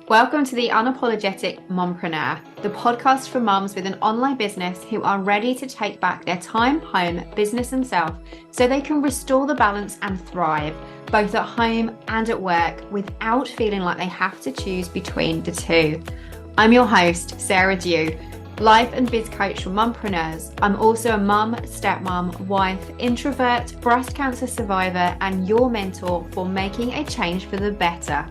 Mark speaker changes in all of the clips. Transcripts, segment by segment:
Speaker 1: Welcome to the Unapologetic Mompreneur, the podcast for mums with an online business who are ready to take back their time, home, business and self so they can restore the balance and thrive, both at home and at work, without feeling like they have to choose between the two. I'm your host, Sarah Dew, life and biz coach for mompreneurs. I'm also a mum, stepmom, wife, introvert, breast cancer survivor, and your mentor for making a change for the better.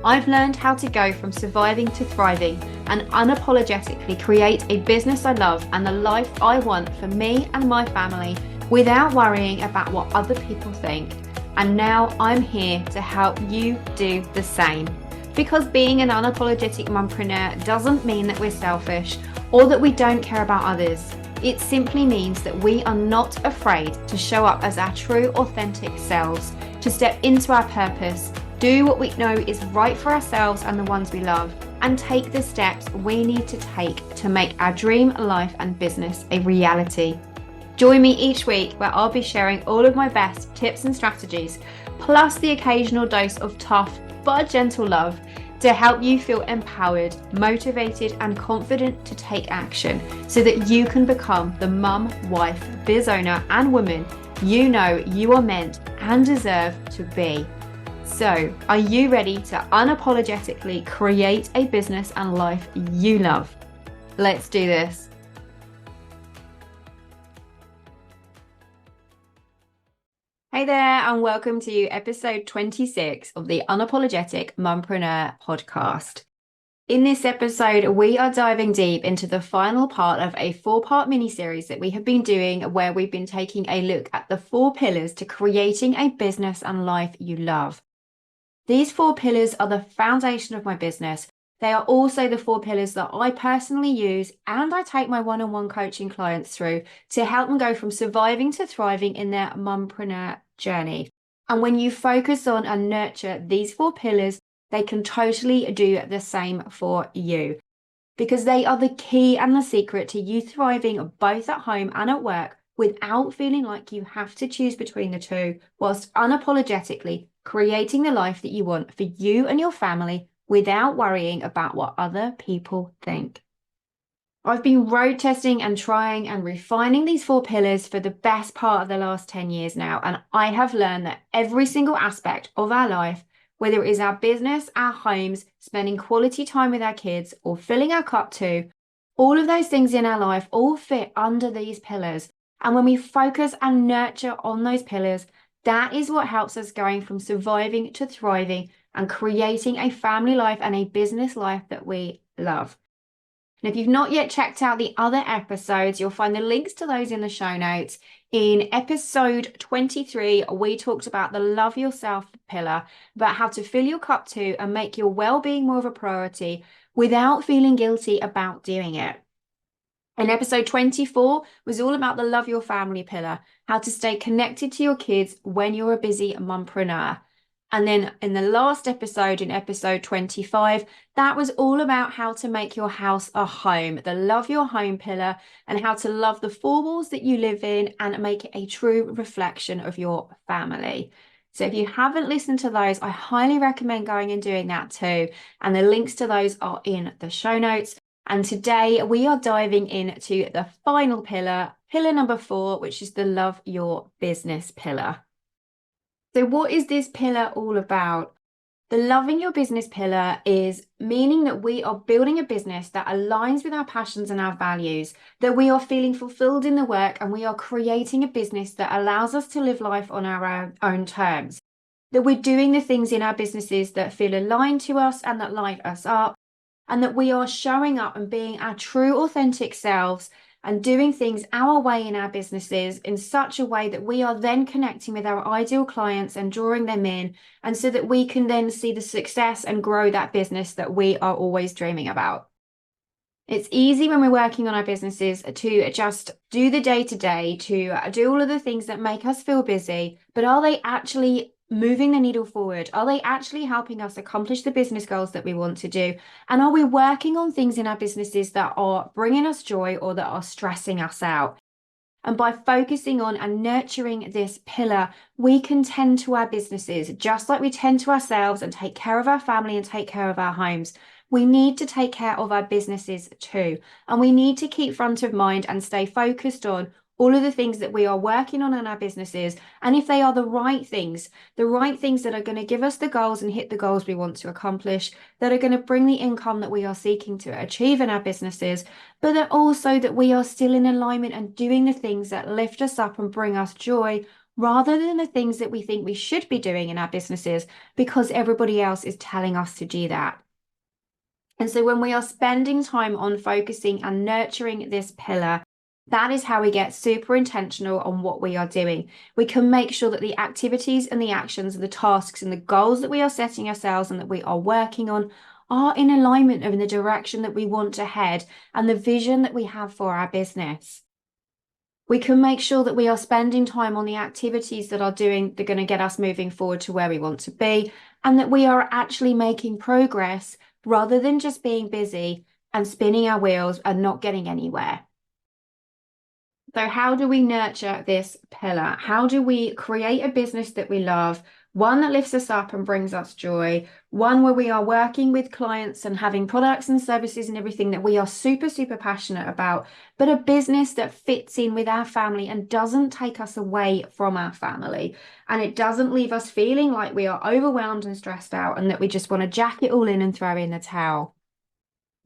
Speaker 1: I've learned how to go from surviving to thriving and unapologetically create a business I love and the life I want for me and my family without worrying about what other people think. And now I'm here to help you do the same. Because being an unapologetic mompreneur doesn't mean that we're selfish or that we don't care about others. It simply means that we are not afraid to show up as our true, authentic selves, to step into our purpose, do what we know is right for ourselves and the ones we love, and take the steps we need to take to make our dream life and business a reality. Join me each week where I'll be sharing all of my best tips and strategies, plus the occasional dose of tough but gentle love to help you feel empowered, motivated, and confident to take action so that you can become the mum, wife, biz owner, and woman you know you are meant and deserve to be. So, are you ready to unapologetically create a business and life you love? Let's do this. Hey there, and welcome to episode 26 of the Unapologetic Mompreneur podcast. In this episode, we are diving deep into the final part of a 4-part mini-series that we have been doing, where we've been taking a look at the 4 pillars to creating a business and life you love. These 4 pillars are the foundation of my business. They are also the 4 pillars that I personally use and I take my one-on-one coaching clients through to help them go from surviving to thriving in their mompreneur journey. And when you focus on and nurture these 4 pillars, they can totally do the same for you, because they are the key and the secret to you thriving both at home and at work without feeling like you have to choose between the two, whilst unapologetically creating the life that you want for you and your family without worrying about what other people think. I've been road testing and trying and refining these 4 pillars for the best part of the last 10 years now, and I have learned that every single aspect of our life, whether it is our business, our homes, spending quality time with our kids, or filling our cup too, all of those things in our life all fit under these pillars. And when we focus and nurture on those pillars, that is what helps us going from surviving to thriving and creating a family life and a business life that we love. And if you've not yet checked out the other episodes, you'll find the links to those in the show notes. In episode 23, we talked about the love yourself pillar, about how to fill your cup too and make your well-being more of a priority without feeling guilty about doing it. And episode 24 was all about the love your family pillar, how to stay connected to your kids when you're a busy mompreneur. And then in the last episode, in episode 25, that was all about how to make your house a home, the love your home pillar, and how to love the 4 walls that you live in and make it a true reflection of your family. So if you haven't listened to those, I highly recommend going and doing that too. And the links to those are in the show notes. And today we are diving into the final pillar, pillar number 4, which is the love your business pillar. So what is this pillar all about? The loving your business pillar is meaning that we are building a business that aligns with our passions and our values, that we are feeling fulfilled in the work, and we are creating a business that allows us to live life on our own terms, that we're doing the things in our businesses that feel aligned to us and that light us up, and that we are showing up and being our true authentic selves and doing things our way in our businesses in such a way that we are then connecting with our ideal clients and drawing them in, and so that we can then see the success and grow that business that we are always dreaming about. It's easy when we're working on our businesses to just do the day-to-day, to do all of the things that make us feel busy, but are they actually moving the needle forward? Are they actually helping us accomplish the business goals that we want to do? And are we working on things in our businesses that are bringing us joy or that are stressing us out? And by focusing on and nurturing this pillar, we can tend to our businesses just like we tend to ourselves and take care of our family and take care of our homes. we need to take care of our businesses too. And we need to keep front of mind and stay focused on all of the things that we are working on in our businesses. And if they are the right things that are going to give us the goals and hit the goals we want to accomplish, that are going to bring the income that we are seeking to achieve in our businesses, but that also that we are still in alignment and doing the things that lift us up and bring us joy, rather than the things that we think we should be doing in our businesses because everybody else is telling us to do that. And so when we are spending time on focusing and nurturing this pillar, that is how we get super intentional on what we are doing. We can make sure that the activities and the actions and the tasks and the goals that we are setting ourselves and that we are working on are in alignment in the direction that we want to head and the vision that we have for our business. We can make sure that we are spending time on the activities that are going to get us moving forward to where we want to be, and that we are actually making progress rather than just being busy and spinning our wheels and not getting anywhere. So how do we nurture this pillar? How do we create a business that we love, one that lifts us up and brings us joy, one where we are working with clients and having products and services and everything that we are super, super passionate about, but a business that fits in with our family and doesn't take us away from our family. And it doesn't leave us feeling like we are overwhelmed and stressed out and that we just want to jack it all in and throw in the towel.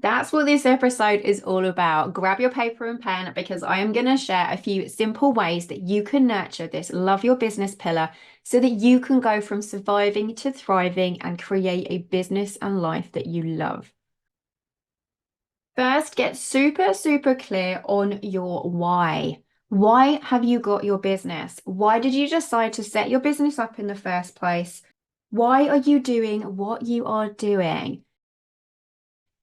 Speaker 1: That's what this episode is all about. Grab your paper and pen because I am going to share a few simple ways that you can nurture this love your business pillar so that you can go from surviving to thriving and create a business and life that you love. First, get super, super clear on your why. Why have you got your business? Why did you decide to set your business up in the first place? Why are you doing what you are doing?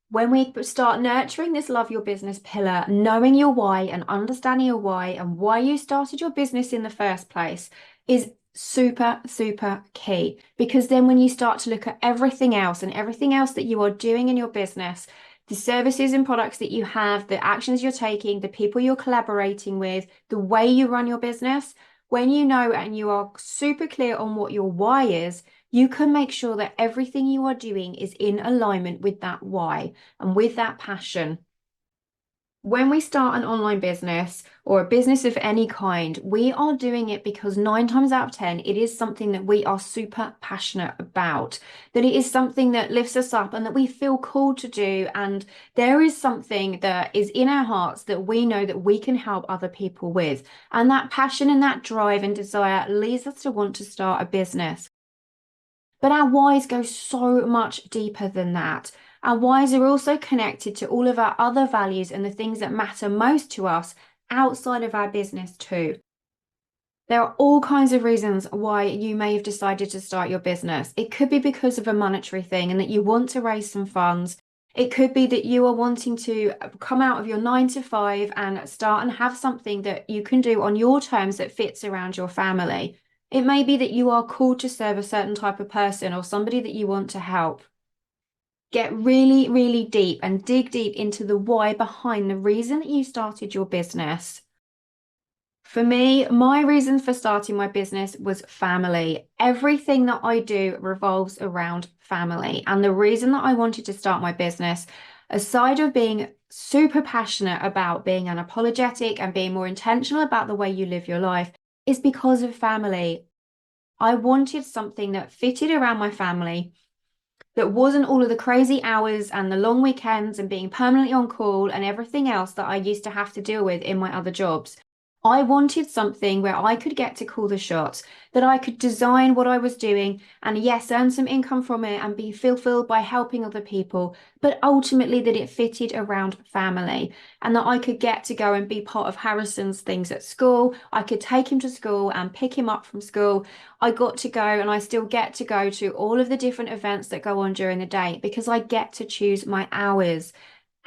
Speaker 1: When we start nurturing this love your business pillar, knowing your why and understanding your why and why you started your business in the first place is super, super key. Because then when you start to look at everything else and everything else that you are doing in your business, the services and products that you have, the actions you're taking, the people you're collaborating with, the way you run your business, when you know and you are super clear on what your why is, you can make sure that everything you are doing is in alignment with that why and with that passion. When we start an online business or a business of any kind, we are doing it because 9 times out of 10, it is something that we are super passionate about, that it is something that lifts us up and that we feel called to do. And there is something that is in our hearts that we know that we can help other people with. And that passion and that drive and desire leads us to want to start a business. But our whys go so much deeper than that. Our whys are also connected to all of our other values and the things that matter most to us outside of our business too. There are all kinds of reasons why you may have decided to start your business. It could be because of a monetary thing and that you want to raise some funds. It could be that you are wanting to come out of your 9 to 5 and start and have something that you can do on your terms that fits around your family. It may be that you are called to serve a certain type of person or somebody that you want to help. Get really, really deep and dig deep into the why behind the reason that you started your business. For me, my reason for starting my business was family. Everything that I do revolves around family. And the reason that I wanted to start my business, aside of being super passionate about being unapologetic and being more intentional about the way you live your life, is because of family. I wanted something that fitted around my family, that wasn't all of the crazy hours and the long weekends and being permanently on call and everything else that I used to have to deal with in my other jobs. I wanted something where I could get to call the shots, that I could design what I was doing and yes, earn some income from it and be fulfilled by helping other people, but ultimately that it fitted around family and that I could get to go and be part of Harrison's things at school. I could take him to school and pick him up from school. I got to go and I still get to go to all of the different events that go on during the day because I get to choose my hours.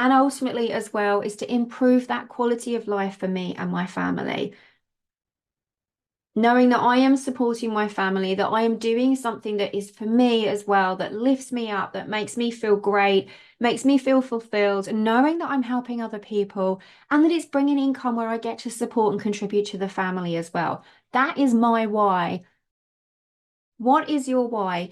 Speaker 1: And ultimately, as well, is to improve that quality of life for me and my family. Knowing that I am supporting my family, that I am doing something that is for me as well, that lifts me up, that makes me feel great, makes me feel fulfilled, and knowing that I'm helping other people and that it's bringing income where I get to support and contribute to the family as well. That is my why. What is your why?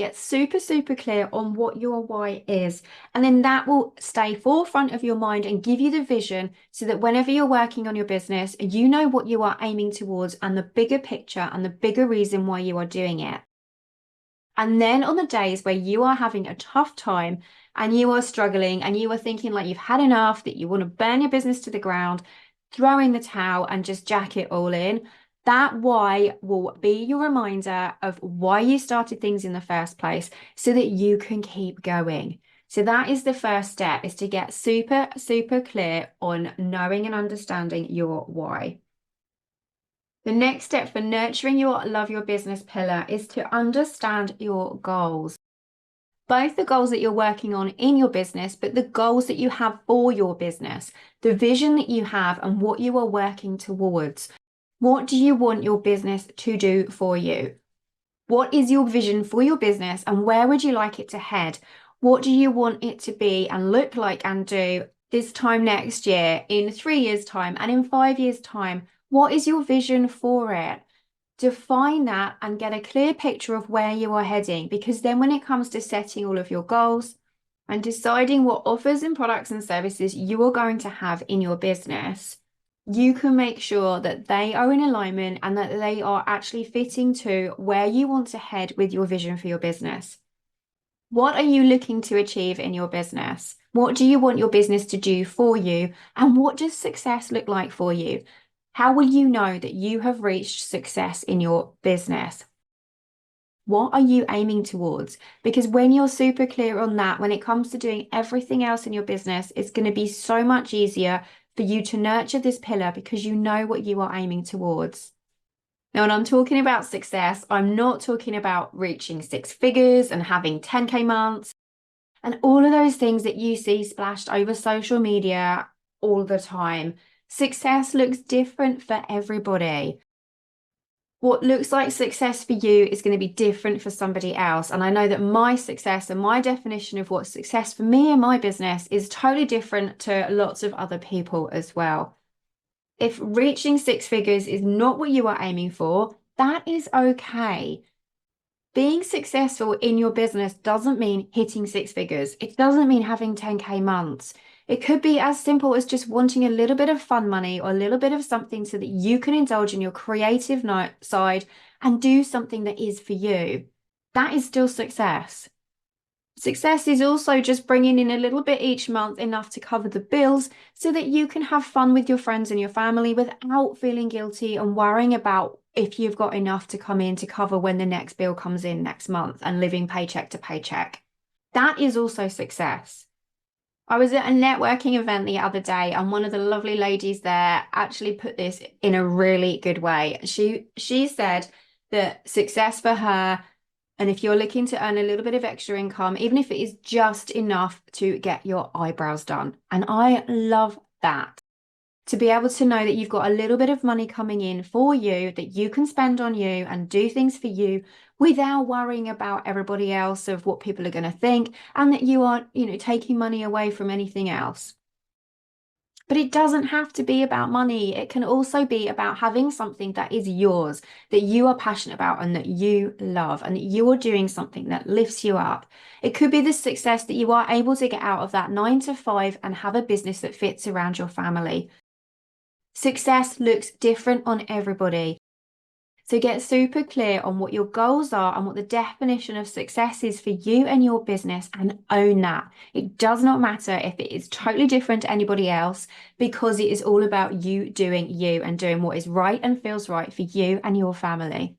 Speaker 1: Get super, super clear on what your why is. And then that will stay forefront of your mind and give you the vision so that whenever you're working on your business, you know what you are aiming towards and the bigger picture and the bigger reason why you are doing it. And then on the days where you are having a tough time and you are struggling and you are thinking like you've had enough, that you want to burn your business to the ground, throw in the towel and just jack it all in, that why will be your reminder of why you started things in the first place so that you can keep going. So that is the first step, is to get super, super clear on knowing and understanding your why. The next step for nurturing your love your business pillar is to understand your goals. Both the goals that you're working on in your business, but the goals that you have for your business, the vision that you have and what you are working towards. What do you want your business to do for you? What is your vision for your business and where would you like it to head? What do you want it to be and look like and do this time next year, in 3 years' time, and in 5 years' time? What is your vision for it? Define that and get a clear picture of where you are heading, because then when it comes to setting all of your goals and deciding what offers and products and services you are going to have in your business, you can make sure that they are in alignment and that they are actually fitting to where you want to head with your vision for your business. What are you looking to achieve in your business? What do you want your business to do for you? And what does success look like for you? How will you know that you have reached success in your business? What are you aiming towards? Because when you're super clear on that, when it comes to doing everything else in your business, it's going to be so much easier for you to nurture this pillar because you know what you are aiming towards. Now, when I'm talking about success, I'm not talking about reaching 6 figures and having 10K months and all of those things that you see splashed over social media all the time. Success looks different for everybody. What looks like success for you is going to be different for somebody else. And I know that my success and my definition of what success for me and my business is totally different to lots of other people as well. If reaching 6 figures is not what you are aiming for, that is okay. Being successful in your business doesn't mean hitting 6 figures. It doesn't mean having 10K months. It could be as simple as just wanting a little bit of fun money or a little bit of something so that you can indulge in your creative side and do something that is for you. That is still success. Success is also just bringing in a little bit each month, enough to cover the bills so that you can have fun with your friends and your family without feeling guilty and worrying about if you've got enough to come in to cover when the next bill comes in next month and living paycheck to paycheck. That is also success. I was at a networking event the other day and one of the lovely ladies there actually put this in a really good way. She said that success for her, and if you're looking to earn a little bit of extra income, even if it is just enough to get your eyebrows done. And I love that. To be able to know that you've got a little bit of money coming in for you that you can spend on you and do things for you without worrying about everybody else, of what people are going to think, and that you aren't, taking money away from anything else. But it doesn't have to be about money. It can also be about having something that is yours, that you are passionate about and that you love, and that you are doing something that lifts you up. It could be the success that you are able to get out of that 9 to 5 and have a business that fits around your family. Success looks different on everybody. So get super clear on what your goals are and what the definition of success is for you and your business, and own that. It does not matter if it is totally different to anybody else, because it is all about you doing you and doing what is right and feels right for you and your family.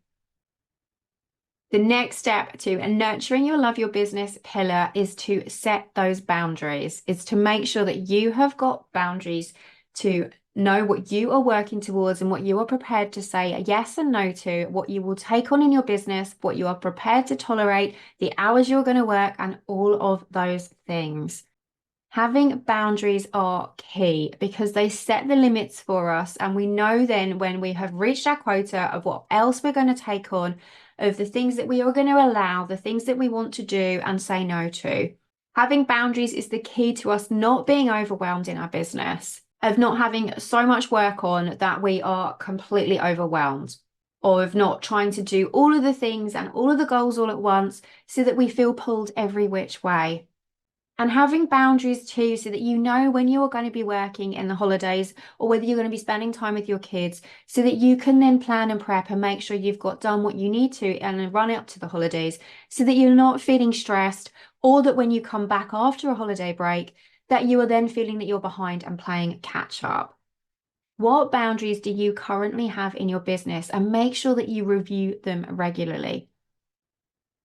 Speaker 1: The next step to nurturing your love your business pillar is to set those boundaries. It's to make sure that you have got boundaries to know what you are working towards and what you are prepared to say yes and no to, what you will take on in your business, what you are prepared to tolerate, the hours you're going to work, and all of those things. Having boundaries are key because they set the limits for us, and we know then when we have reached our quota of what else we're going to take on, of the things that we are going to allow, the things that we want to do and say no to. Having boundaries is the key to us not being overwhelmed in our business, of not having so much work on that we are completely overwhelmed. of not trying to do all of the things and all of the goals all at once so that we feel pulled every which way. And having boundaries too, so that you know when you're going to be working in the holidays or whether you're going to be spending time with your kids, so that you can then plan and prep and make sure you've got done what you need to and then run up to the holidays so that you're not feeling stressed, or that when you come back after a holiday break, that you are then feeling that you're behind and playing catch up. What boundaries do you currently have in your business, and make sure that you review them regularly?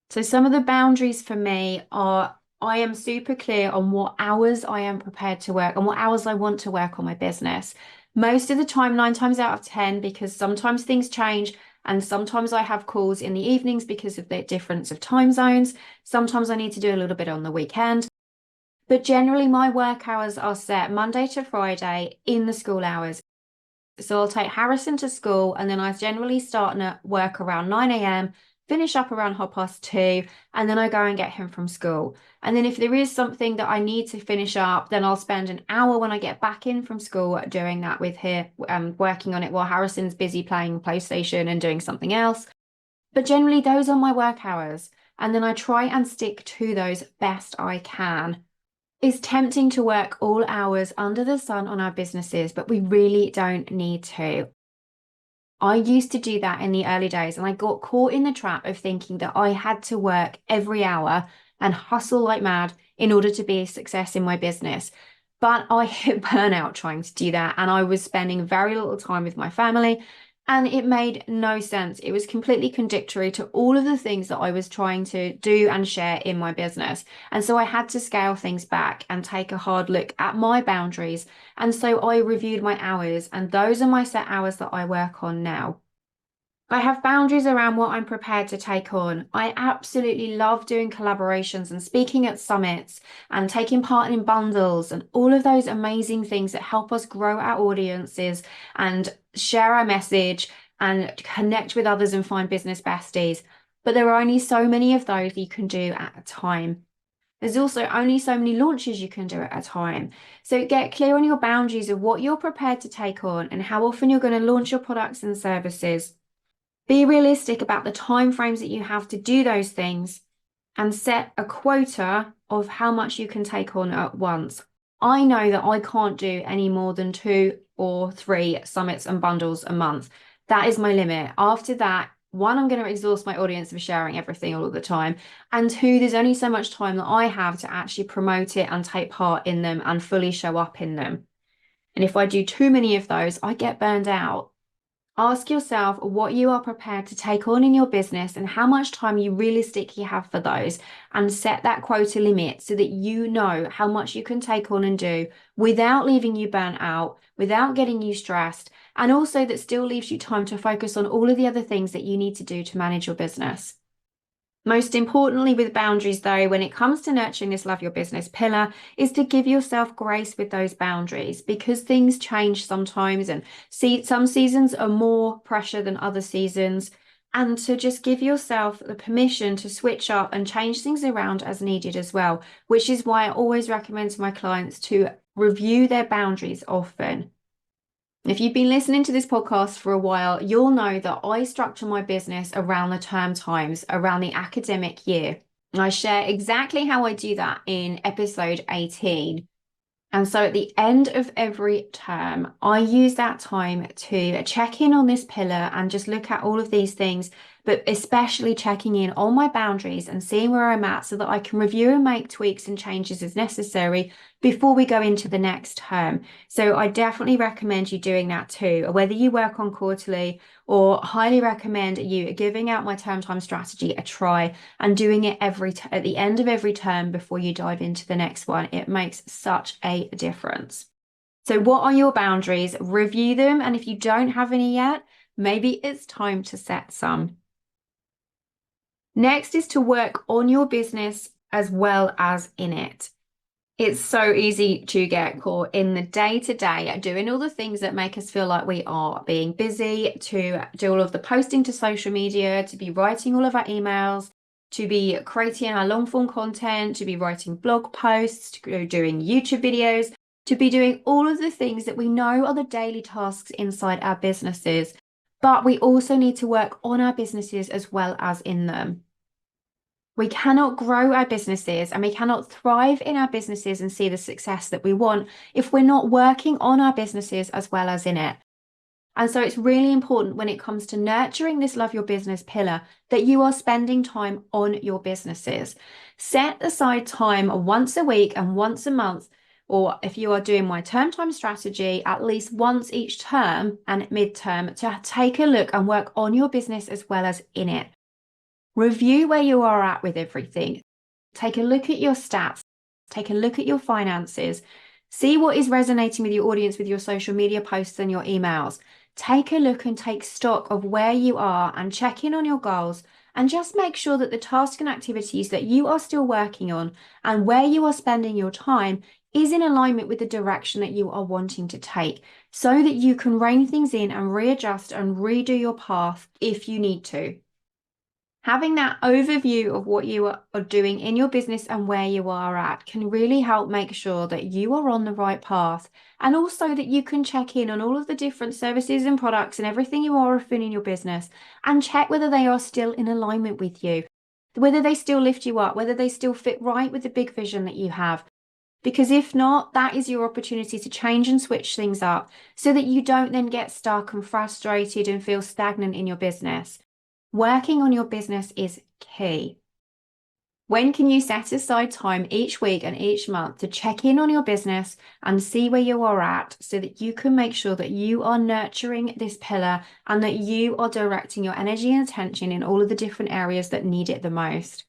Speaker 1: So some of the boundaries for me are, I am super clear on what hours I am prepared to work and what hours I want to work on my business. Most of the time, 9 times out of 10, because sometimes things change and sometimes I have calls in the evenings because of the difference of time zones. Sometimes I need to do a little bit on the weekend. But generally, my work hours are set Monday to Friday in the school hours. So I'll take Harrison to school, and then I generally start work around 9 a.m., finish up around 2:30, and then I go and get him from school. And then if there is something that I need to finish up, then I'll spend an hour when I get back in from school doing that with him, working on it while Harrison's busy playing PlayStation and doing something else. But generally, those are my work hours. And then I try and stick to those best I can. It's tempting to work all hours under the sun on our businesses, but we really don't need to. I used to do that in the early days, and I got caught in the trap of thinking that I had to work every hour and hustle like mad in order to be a success in my business. But I hit burnout trying to do that, and I was spending very little time with my family, and it made no sense. It was completely contradictory to all of the things that I was trying to do and share in my business. And so I had to scale things back and take a hard look at my boundaries. And so I reviewed my hours, and those are my set hours that I work on now. I have boundaries around what I'm prepared to take on. I absolutely love doing collaborations and speaking at summits and taking part in bundles and all of those amazing things that help us grow our audiences and share our message and connect with others and find business besties. But there are only so many of those you can do at a time. There's also only so many launches you can do at a time. So get clear on your boundaries of what you're prepared to take on and how often you're going to launch your products and services. Be realistic about the time frames that you have to do those things, and set a quota of how much you can take on at once. I know that I can't do any more than 2 or 3 summits and bundles a month. That is my limit. After that, one, I'm going to exhaust my audience of sharing everything all of the time. And two, there's only so much time that I have to actually promote it and take part in them and fully show up in them. And if I do too many of those, I get burned out. Ask yourself what you are prepared to take on in your business and how much time you realistically have for those, and set that quota limit so that you know how much you can take on and do without leaving you burnt out, without getting you stressed, and also that still leaves you time to focus on all of the other things that you need to do to manage your business. Most importantly, with boundaries, though, when it comes to nurturing this love your business pillar, is to give yourself grace with those boundaries, because things change sometimes, and some seasons are more pressure than other seasons, and to just give yourself the permission to switch up and change things around as needed as well, which is why I always recommend to my clients to review their boundaries often. If you've been listening to this podcast for a while, you'll know that I structure my business around the term times, around the academic year. And I share exactly how I do that in episode 18. And so at the end of every term, I use that time to check in on this pillar and just look at all of these things, but especially checking in on my boundaries and seeing where I'm at so that I can review and make tweaks and changes as necessary before we go into the next term. So I definitely recommend you doing that too, whether you work on quarterly, or highly recommend you giving out my term time strategy a try and doing it at the end of every term before you dive into the next one. It makes such a difference. So what are your boundaries? Review them, and if you don't have any yet, maybe it's time to set some. Next is to work on your business as well as in it. It's so easy to get caught in the day-to-day doing all the things that make us feel like we are being busy, to do all of the posting to social media, to be writing all of our emails, to be creating our long-form content, to be writing blog posts, to be doing YouTube videos, to be doing all of the things that we know are the daily tasks inside our businesses. But we also need to work on our businesses as well as in them. We cannot grow our businesses and we cannot thrive in our businesses and see the success that we want if we're not working on our businesses as well as in it. And so it's really important when it comes to nurturing this love your business pillar that you are spending time on your businesses. Set aside time once a week and once a month, or if you are doing my term time strategy, at least once each term and midterm to take a look and work on your business as well as in it. Review where you are at with everything. Take a look at your stats. Take a look at your finances. See what is resonating with your audience with your social media posts and your emails. Take a look and take stock of where you are and check in on your goals and just make sure that the tasks and activities that you are still working on and where you are spending your time is in alignment with the direction that you are wanting to take so that you can rein things in and readjust and redo your path if you need to. Having that overview of what you are doing in your business and where you are at can really help make sure that you are on the right path, and also that you can check in on all of the different services and products and everything you are offering in your business and check whether they are still in alignment with you, whether they still lift you up, whether they still fit right with the big vision that you have. Because if not, that is your opportunity to change and switch things up so that you don't then get stuck and frustrated and feel stagnant in your business. Working on your business is key. When can you set aside time each week and each month to check in on your business and see where you are at so that you can make sure that you are nurturing this pillar and that you are directing your energy and attention in all of the different areas that need it the most?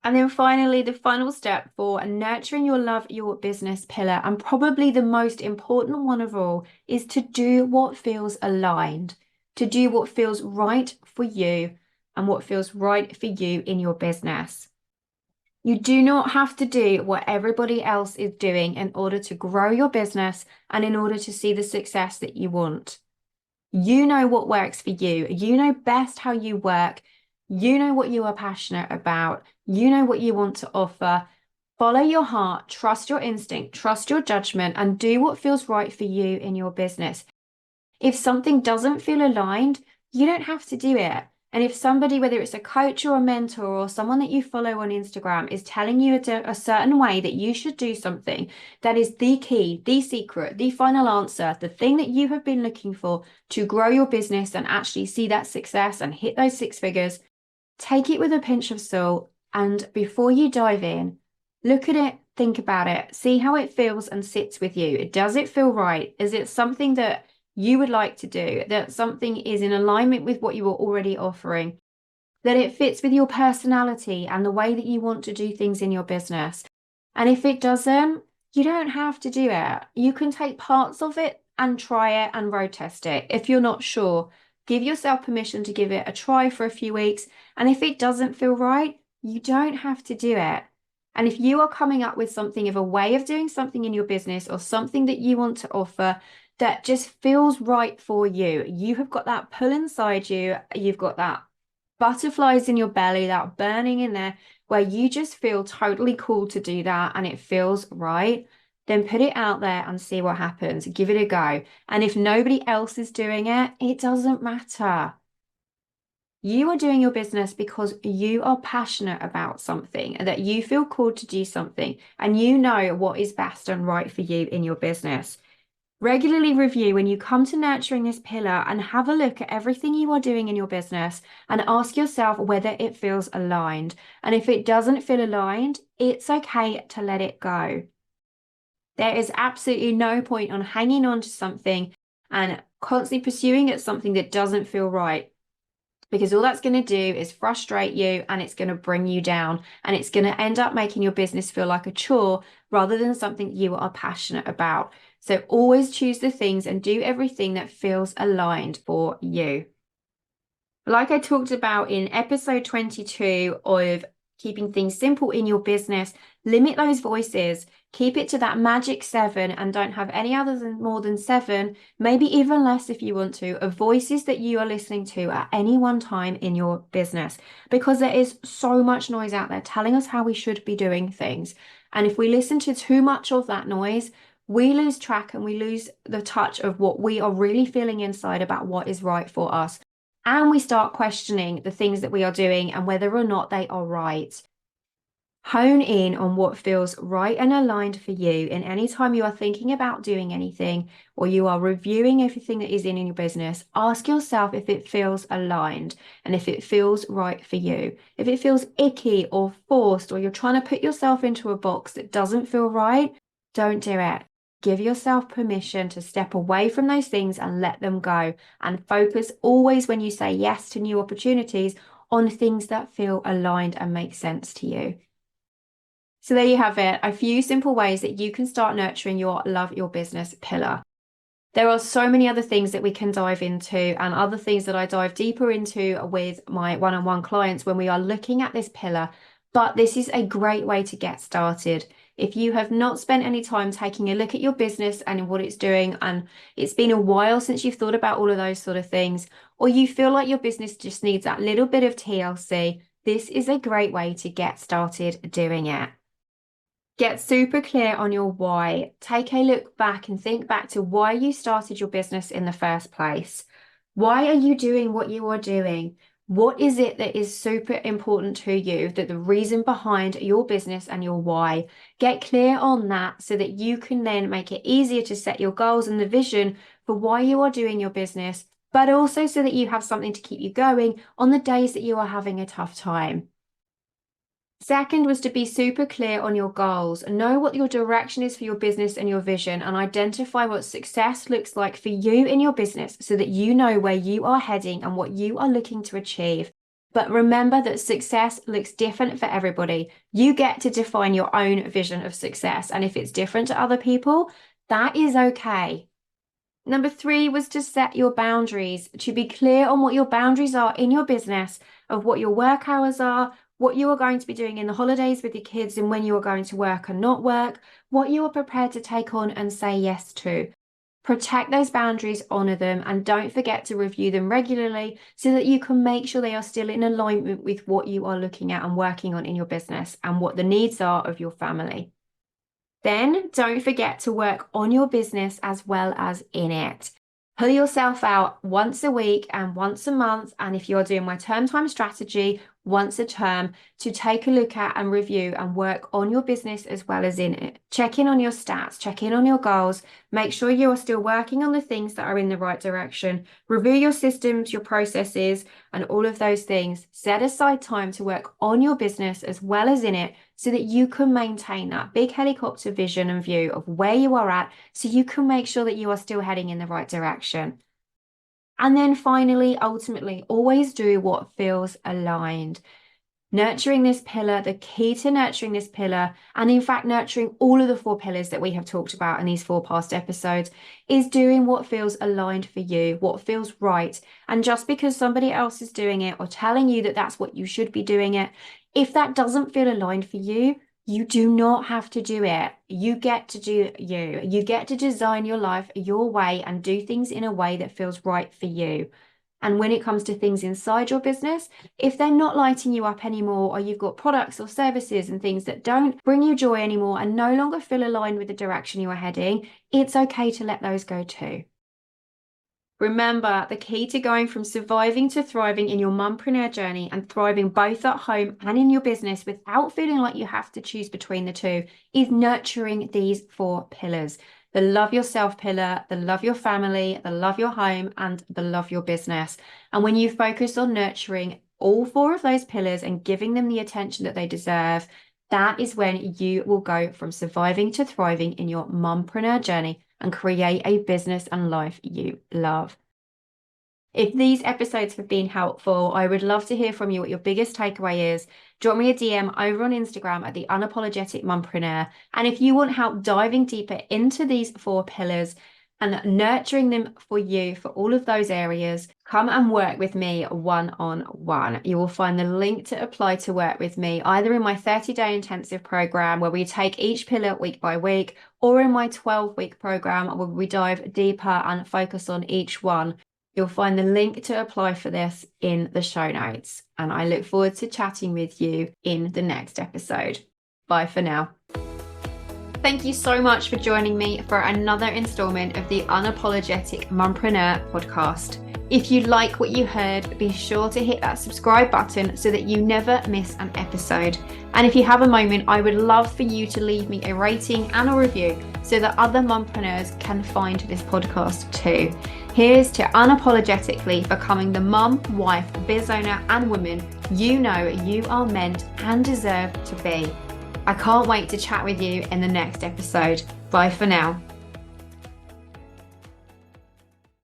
Speaker 1: And then finally, the final step for nurturing your love, your business pillar, and probably the most important one of all, is to do what feels aligned, to do what feels right for you and what feels right for you in your business. You do not have to do what everybody else is doing in order to grow your business and in order to see the success that you want. You know what works for you. You know best how you work. You know what you are passionate about. You know what you want to offer. Follow your heart, trust your instinct, trust your judgment, and do what feels right for you in your business. If something doesn't feel aligned, you don't have to do it. And if somebody, whether it's a coach or a mentor or someone that you follow on Instagram, is telling you a certain way that you should do something, that is the key, the secret, the final answer, the thing that you have been looking for to grow your business and actually see that success and hit those 6 figures, take it with a pinch of salt. And before you dive in, look at it, think about it, see how it feels and sits with you. Does it feel right? Is it something that you would like to do, that something is in alignment with what you are already offering, that it fits with your personality and the way that you want to do things in your business? And if it doesn't, you don't have to do it. You can take parts of it and try it and road test it. If you're not sure, give yourself permission to give it a try for a few weeks. And if it doesn't feel right, you don't have to do it. And if you are coming up with something of a way of doing something in your business or something that you want to offer that just feels right for you, you have got that pull inside you, you've got that butterflies in your belly, that burning in there, where you just feel totally cool to do that and it feels right, then put it out there and see what happens. Give it a go. And if nobody else is doing it, it doesn't matter. You are doing your business because you are passionate about something, that you feel called to do something, and you know what is best and right for you in your business. Regularly review when you come to nurturing this pillar and have a look at everything you are doing in your business and ask yourself whether it feels aligned. And if it doesn't feel aligned, it's okay to let it go. There is absolutely no point on hanging on to something and constantly pursuing at something that doesn't feel right, because all that's going to do is frustrate you and it's going to bring you down and it's going to end up making your business feel like a chore rather than something you are passionate about. So always choose the things and do everything that feels aligned for you. Like I talked about in episode 22 of keeping things simple in your business, limit those voices, keep it to that magic 7 and don't have any other than more than 7, maybe even less if you want to, of voices that you are listening to at any one time in your business, because there is so much noise out there telling us how we should be doing things. And if we listen to too much of that noise, we lose track and we lose the touch of what we are really feeling inside about what is right for us. And we start questioning the things that we are doing and whether or not they are right. Hone in on what feels right and aligned for you. And anytime you are thinking about doing anything or you are reviewing everything that is in your business, ask yourself if it feels aligned and if it feels right for you. If it feels icky or forced, or you're trying to put yourself into a box that doesn't feel right, don't do it. Give yourself permission to step away from those things and let them go, and focus always, when you say yes to new opportunities, on things that feel aligned and make sense to you. So there you have it, a few simple ways that you can start nurturing your love your business pillar. There are so many other things that we can dive into, and other things that I dive deeper into with my one-on-one clients when we are looking at this pillar. But this is a great way to get started. If you have not spent any time taking a look at your business and what it's doing, and it's been a while since you've thought about all of those sort of things, or you feel like your business just needs that little bit of TLC, this is a great way to get started doing it. Get super clear on your why. Take a look back and think back to why you started your business in the first place. Why are you doing what you are doing? What is it that is super important to you, that the reason behind your business and your why? Get clear on that so that you can then make it easier to set your goals and the vision for why you are doing your business, but also so that you have something to keep you going on the days that you are having a tough time. Second was to be super clear on your goals. Know what your direction is for your business and your vision, and identify what success looks like for you in your business so that you know where you are heading and what you are looking to achieve. But remember that success looks different for everybody. You get to define your own vision of success, and if it's different to other people, that is okay. Number 3 was to set your boundaries, to be clear on what your boundaries are in your business, of what your work hours are, what you are going to be doing in the holidays with your kids and when you are going to work and not work, what you are prepared to take on and say yes to. Protect those boundaries, honor them, and don't forget to review them regularly so that you can make sure they are still in alignment with what you are looking at and working on in your business and what the needs are of your family. Then don't forget to work on your business as well as in it. Pull yourself out once a week and once a month, and if you're doing my term time strategy, once a term, to take a look at and review and work on your business as well as in it. Check in on your stats, check in on your goals, make sure you are still working on the things that are in the right direction, review your systems, your processes, and all of those things. Set aside time to work on your business as well as in it so that you can maintain that big helicopter vision and view of where you are at, so you can make sure that you are still heading in the right direction. And then finally, ultimately, always do what feels aligned. Nurturing this pillar, the key to nurturing this pillar, and in fact, nurturing all of the 4 pillars that we have talked about in these 4 past episodes, is doing what feels aligned for you, what feels right. And just because somebody else is doing it or telling you that that's what you should be doing it, if that doesn't feel aligned for you, you do not have to do it. You get to do you. You get to design your life your way and do things in a way that feels right for you. And when it comes to things inside your business, if they're not lighting you up anymore, or you've got products or services and things that don't bring you joy anymore and no longer feel aligned with the direction you are heading, it's okay to let those go too. Remember, the key to going from surviving to thriving in your mompreneur journey, and thriving both at home and in your business without feeling like you have to choose between the two, is nurturing these 4 pillars. The love yourself pillar, the love your family, the love your home, and the love your business. And when you focus on nurturing all 4 of those pillars and giving them the attention that they deserve, that is when you will go from surviving to thriving in your mompreneur journey and create a business and life you love. If these episodes have been helpful, I would love to hear from you what your biggest takeaway is. Drop me a DM over on Instagram at the Unapologetic Mompreneur. And if you want help diving deeper into these 4 pillars and nurturing them for you for all of those areas, come and work with me one-on-one. You will find the link to apply to work with me either in my 30-day intensive program where we take each pillar week by week, or in my 12-week program where we dive deeper and focus on each one. You'll find the link to apply for this in the show notes. And I look forward to chatting with you in the next episode. Bye for now. Thank you so much for joining me for another installment of the Unapologetic Mompreneur podcast. If you like what you heard, be sure to hit that subscribe button so that you never miss an episode. And if you have a moment, I would love for you to leave me a rating and a review so that other mompreneurs can find this podcast too. Here's to unapologetically becoming the mum, wife, biz owner, and woman you know you are meant and deserve to be. I can't wait to chat with you in the next episode. Bye for now.